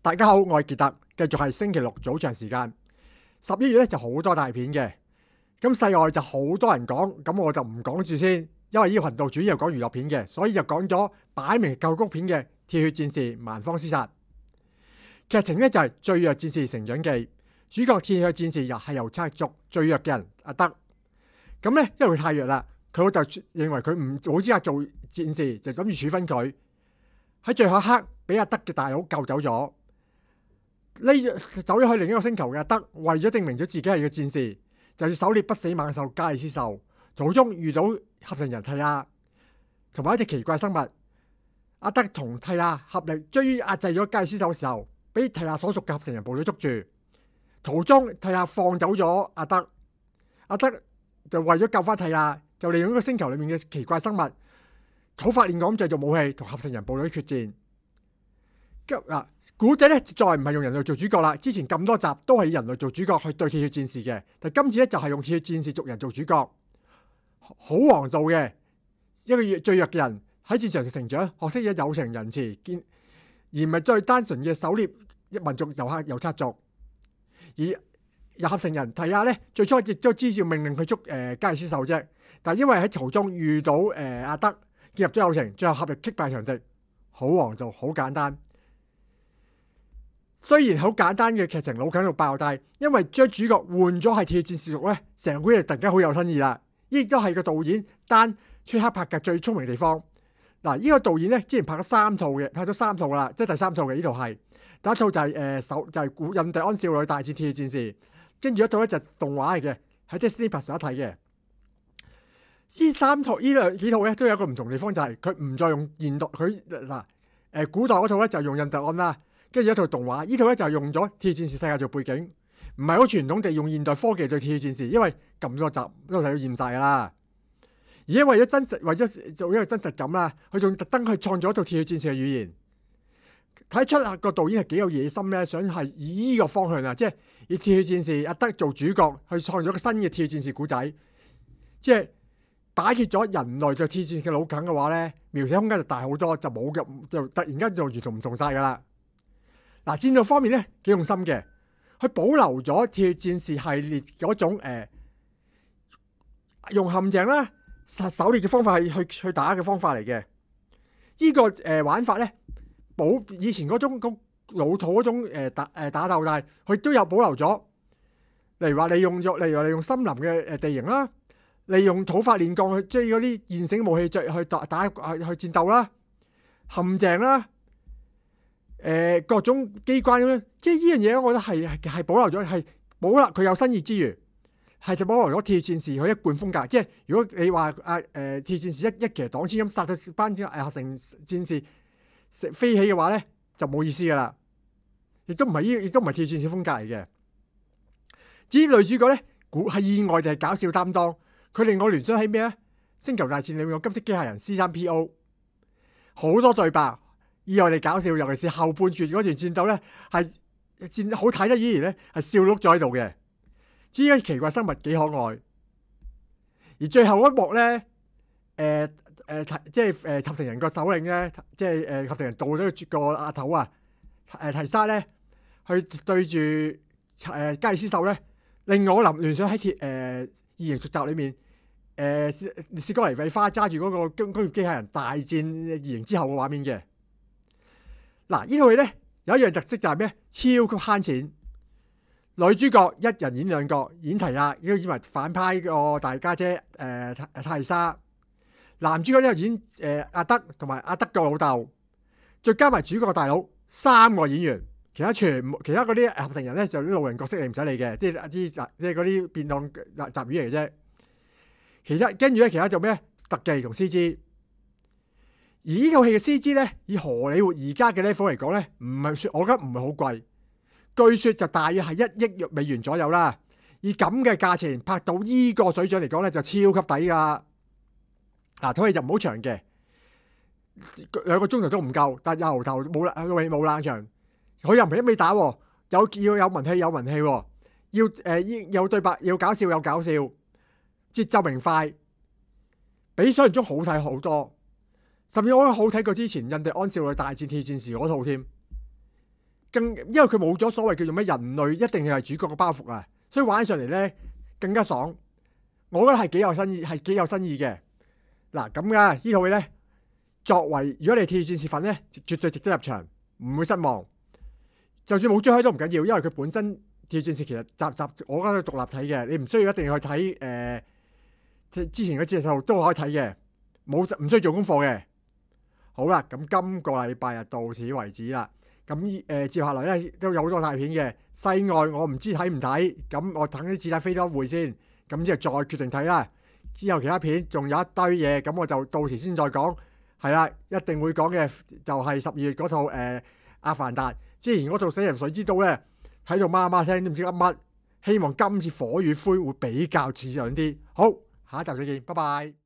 大家好，我係傑特，繼續係星期六早上時間。11月咧就好多大片嘅，咁世外就好多人講，咁我就唔講住先，因為呢個頻道主要係講娛樂片嘅，所以就講咗擺明救谷片嘅《鐵血戰士萬方廝殺》。劇情咧就係最弱戰士成長記，主角鐵血戰士又係由賊族最弱嘅人阿德。咁咧因為佢太弱啦，佢老豆認為佢唔冇資格做戰士，就諗住處分佢。喺最後一刻，俾阿德嘅大佬救走咗。走咗去另一個星球嘅阿德，為咗證明咗自己係個戰士，就要狩獵不死猛獸加里斯獸。途中遇到合成人蒂亞，同埋一隻奇怪生物。阿德同蒂亞合力追壓制咗加里斯獸嘅時候，俾蒂亞所屬嘅合成人部隊捉住。途中蒂亞放走咗阿德，阿德就為咗救翻蒂亞，就利用呢個星球裏面嘅奇怪生物土法煉鋼製造武器，同合成人部隊決戰。嗱，古仔咧再唔係用人類做主角啦。之前咁多集都係以人類做主角去對鐵血戰士嘅，但今次咧就係用鐵血戰士族人做主角，好王道嘅一個最弱嘅人喺戰場上成長，學識咗友情仁慈，而唔係最單純嘅狩獵民族遊賊族。而合成人提亞咧，最初亦都知道命令佢捉加里斯獸啫，但係因為喺途中遇到阿德結合咗友情，最後合力擊敗強敵，好王道，好簡單。雖然好簡單嘅劇情，腦筋度爆，但係因為將主角換咗係鐵血戰士族咧，成個嘢突然間好有新意啦！呢亦都係個導演丹崔克柏格最聰明嘅地方。嗱，呢個導演咧之前拍咗3套嘅，拍咗3套啦，即係第3套嘅呢套係第一套就係就係古印第安少女大戰鐵血戰士，跟住一套咧就係動畫嚟嘅，喺 Disney Plus 有得睇嘅。呢3套呢幾套咧都有一個唔同地方，就係佢唔再用現代古代嗰套咧就用印第安啦。跟住一套動畫，呢套咧就係用咗鐵血戰士世界做背景，唔係好傳統地用現代科技對鐵血戰士，因為咁多集都睇到厭晒㗎啦。而家為咗做一個真實感啦，佢仲特登去創造一套鐵血戰士嘅語言，睇出啊個導演係幾有野心咧，想係以呢個方向啊，即係以鐵血戰士阿德做主角，去創造一個新嘅鐵血戰士故仔，即係擺脫咗人類對鐵血戰士嘅腦梗嘅話咧，描寫空間就大好多，就冇就突然間就完全唔同晒㗎啦。嗱，戰鬥方面咧幾用心嘅，佢保留咗鐵血戰士系列嗰種用陷阱啦、狩獵嘅方法去打嘅方法嚟嘅。呢個玩法咧，以前嗰種老土嗰種打鬥，但係佢都有保留咗。例如話利用森林嘅地形啦，利用土法煉鋼去追嗰啲現成武器去戰鬥啦，陷阱啦。各種機關咁樣，即係呢樣嘢，我覺得係保留咗，係保留佢有新意之餘，係就保留咗鐵血戰士佢一貫風格。即係如果你話鐵血戰士一騎擋千咁殺到班合成戰士飛起嘅話咧，就冇意思噶啦。亦都唔係鐵血戰士風格嚟嘅。至於女主角咧，係意外定係搞笑擔當，佢令我聯想起咩咧？星球大戰裏面個金色機械人 C3PO， 好多對白。意外地搞笑，尤其是後半段嗰段戰鬥咧，係好睇得依然咧係笑碌咗喺度嘅。至於奇怪生物幾可愛，而最後一幕咧，即係合成人個首領咧，即係合成人到咗個阿頭啊，提沙咧，去對住加里斯獸咧，令我聯想喺異形續集裏面，史哥尼韋花揸住嗰個工業機械人大戰異形之後嘅畫面嘅。嗱，呢套戲咧有一樣特色就係咩？超級慳錢，女主角一人演2角，演提亞，亦都演埋反派個大家姐泰莎。男主角咧演阿德同埋阿德個老豆，再加埋主角大佬3個演員，其他嗰啲合成人咧就啲路人角色，你唔使理嘅，即係嗰啲便當雜魚嚟嘅啫。跟住咧其他做咩？特技同 CG。而呢套戲嘅 CG 咧，以荷里活而家嘅 level 嚟講咧，我覺得唔係好貴。據說就大約係1億美元左右啦。以咁嘅價錢拍到依個水準嚟講咧，就超級抵㗎。嗱，套戲就唔好長嘅，2個鐘頭都唔夠，但係由頭冇冷場。佢又唔係一味打，要有文戲有文戲，有對白，要搞笑有搞笑，節奏明快，比想象中好睇好多。甚至我覺得好睇過之前印第安少女大戰鐵血戰士嗰套添。因為佢冇咗所謂叫做咩人類一定係主角嘅包袱啊，所以玩上嚟咧更加爽。我覺得係幾有新意嘅。嗱咁噶，呢套戲咧作為如果你係鐵血戰士粉咧，絕對值得入場，唔會失望。就算冇追開都唔緊要，因為佢本身鐵血戰士其實集我覺得獨立睇嘅，你唔需要一定要去睇之前嗰幾套都可以睇嘅，唔需要做功課嘅。好啦，咁今個禮拜就到此為止啦。咁接下來咧都有好多大片嘅，西外我唔知睇唔睇，咁我等啲子彈飛多一會先，咁之後再決定睇啦。之後其他片仲有一堆嘢，咁我就到時先再講。係啦，一定會講嘅就係12月嗰套阿凡達。之前嗰套《死人水之刀》咧，睇到媽媽聲都唔知噏乜。希望今次火與灰會比較似樣啲。好，下一集再見，拜拜。